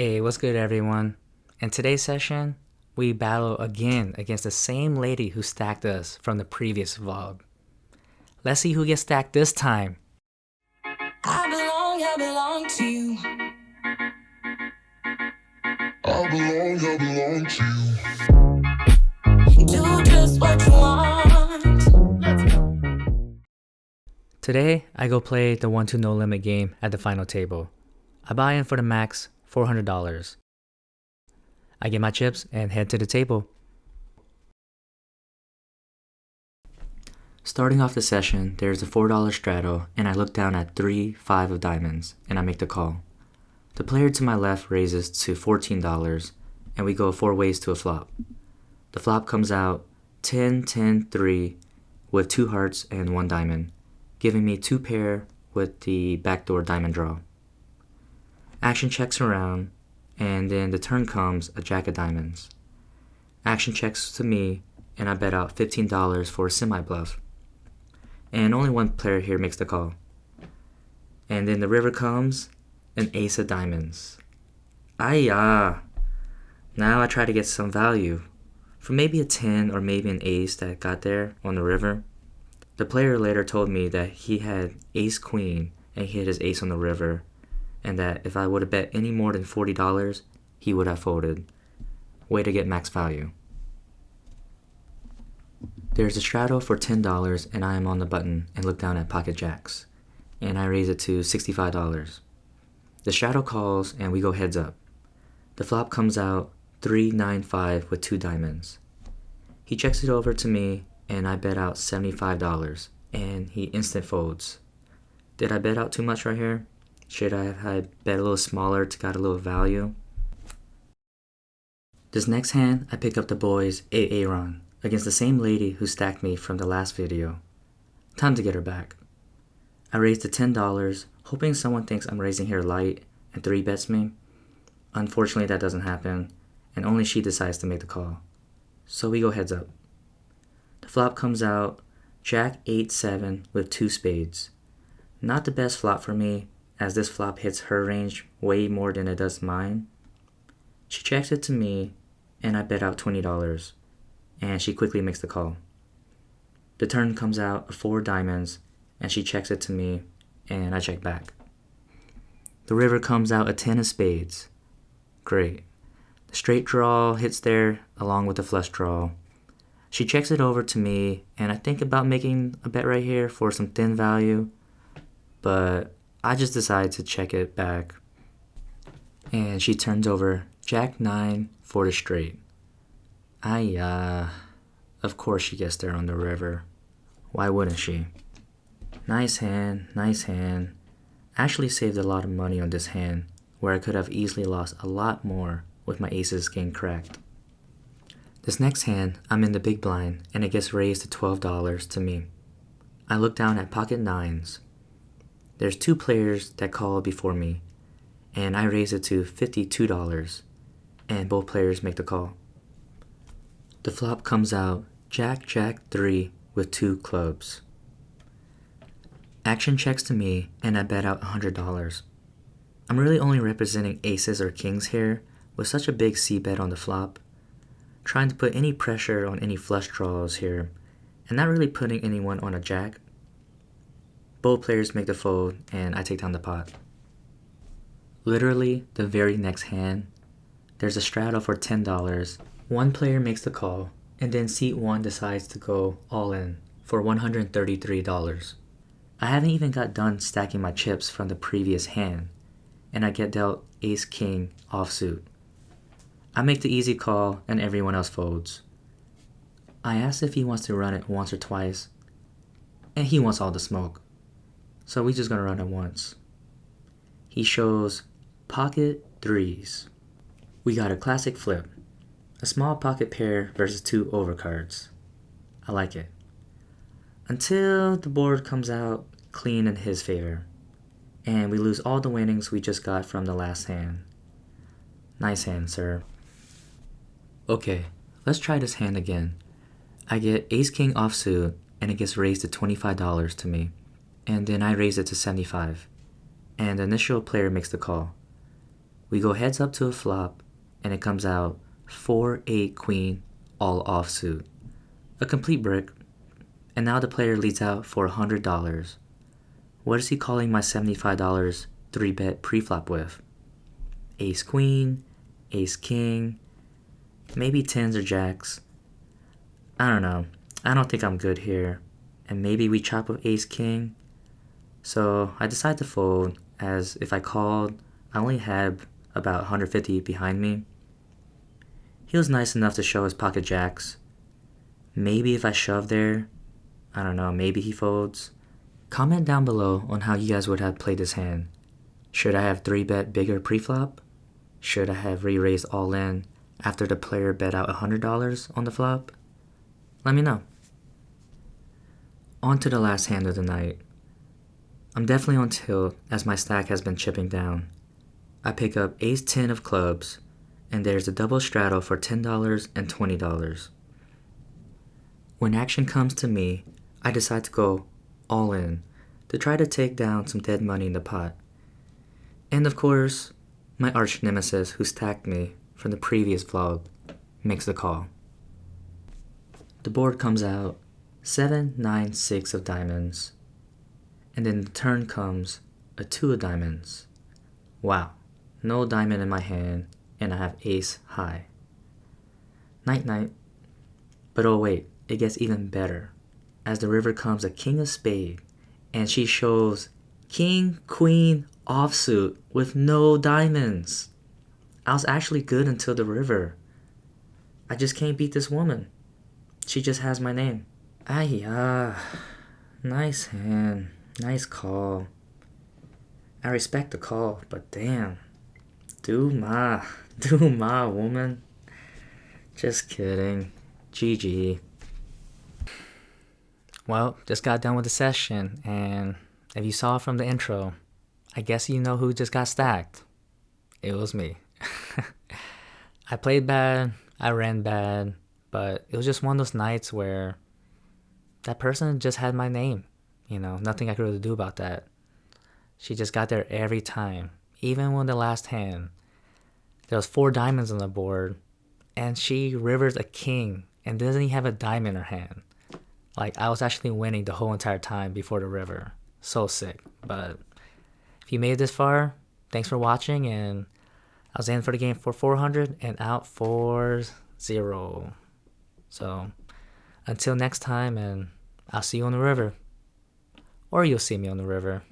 Hey, what's good, everyone? In today's session, we battle again against the same lady who stacked us from the previous vlog. Let's see who gets stacked this time. I belong to you. I belong to you. Do just what you want. Today, I go play the 1-2 no limit game at the final table. I buy in for the max $400. I get my chips and head to the table. Starting off the session, there's a $4 straddle, and I look down at 3-5 of diamonds, and I make the call. The player to my left raises to $14, and we go 4 ways to a flop. The flop comes out 10-10-3 with 2 hearts and 1 diamond, giving me 2 pair with the backdoor diamond draw. Action checks around, and then the turn comes a jack of diamonds. Action checks to me, and I bet out $15 for a semi-bluff. And only one player here makes the call. And then the river comes, an ace of diamonds. Now I try to get some value for maybe a 10 or maybe an ace that got there on the river. The player later told me that he had ace queen and he hit his ace on the river, and that if I would have bet any more than $40, he would have folded. Way to get max value. There's a straddle for $10, and I am on the button and look down at pocket jacks, and I raise it to $65. The straddle calls, and we go heads up. The flop comes out 3-9-5 with 2 diamonds. He checks it over to me, and I bet out $75, and he instant folds. Did I bet out too much right here? Should I have bet a little smaller to got a little value? This next hand, I pick up the boys Aaron against the same lady who stacked me from the last video. Time to get her back. I raise to $10, hoping someone thinks I'm raising here light and 3 bets me. Unfortunately, that doesn't happen, and only she decides to make the call. So we go heads up. The flop comes out Jack 8-7 with 2 spades. Not the best flop for me, as this flop hits her range way more than it does mine. She checks it to me, and I bet out $20, and she quickly makes the call. The turn comes out of 4 diamonds, and she checks it to me, and I check back. The river comes out a 10 of spades. Great. The straight draw hits there along with the flush draw. She checks it over to me, and I think about making a bet right here for some thin value, but I just decide to check it back. And she turns over Jack 9 for the straight. Of course she gets there on the river. Why wouldn't she? Nice hand, nice hand. Actually saved a lot of money on this hand, where I could have easily lost a lot more with my aces getting cracked. This next hand, I'm in the big blind, and it gets raised to $12 to me. I look down at pocket 9s. There's 2 players that call before me, and I raise it to $52, and both players make the call. The flop comes out Jack 3 with 2 clubs. Action checks to me, and I bet out $100. I'm really only representing aces or kings here with such a big C bet on the flop, trying to put any pressure on any flush draws here, and not really putting anyone on a jack. Both players make the fold, and I take down the pot. Literally, the very next hand, there's a straddle for $10. One player makes the call, and then seat 1 decides to go all in for $133. I haven't even got done stacking my chips from the previous hand, and I get dealt ace-king offsuit. I make the easy call, and everyone else folds. I ask if he wants to run it once or twice, and he wants all the smoke. So we just gonna run it once. He shows pocket 3s. We got a classic flip. A small pocket pair versus 2 overcards. I like it. Until the board comes out clean in his favor, and we lose all the winnings we just got from the last hand. Nice hand, sir. Okay, let's try this hand again. I get ace-king offsuit, and it gets raised to $25 to me, and then I raise it to $75, and the initial player makes the call. We go heads up to a flop, and it comes out 4-8 queen, all offsuit. A complete brick. And now the player leads out for $100. What is he calling my $75 3-bet preflop with? Ace queen, ace king, maybe tens or jacks. I don't know. I don't think I'm good here. And maybe we chop with ace king. So I decide to fold, as if I called, I only had about 150 behind me. He was nice enough to show his pocket jacks. Maybe if I shove there, I don't know, maybe he folds. Comment down below on how you guys would have played this hand. Should I have 3-bet bigger preflop? Should I have re-raised all in after the player bet out $100 on the flop? Let me know. On to the last hand of the night. I'm definitely on tilt as my stack has been chipping down. I pick up ace 10 of clubs, and there's a double straddle for $10 and $20. When action comes to me, I decide to go all in to try to take down some dead money in the pot. And of course, my arch nemesis who stacked me from the previous vlog makes the call. The board comes out 7, 9, 6 of diamonds, and then the turn comes a 2 of diamonds. Wow, no diamond in my hand, and I have ace high. Night night. But oh wait, it gets even better, as the river comes a king of spade, and she shows king, queen, offsuit with no diamonds. I was actually good until the river. I just can't beat this woman. She just has my name. Nice hand, nice call. I respect the call, but damn. Do ma, woman. Just kidding. GG. Well, just got done with the session, and if you saw from the intro, I guess you know who just got stacked. It was me. I played bad, I ran bad, but it was just one of those nights where that person just had my name. You know, nothing I could really do about that. She just got there every time. Even when the last hand, there was 4 diamonds on the board, and she rivers a king and doesn't even have a diamond in her hand. Like, I was actually winning the whole entire time before the river. So sick. But if you made it this far, thanks for watching, and I was in for the game for 400 and out for 0. So until next time, and I'll see you on the river. Or you'll see me on the river.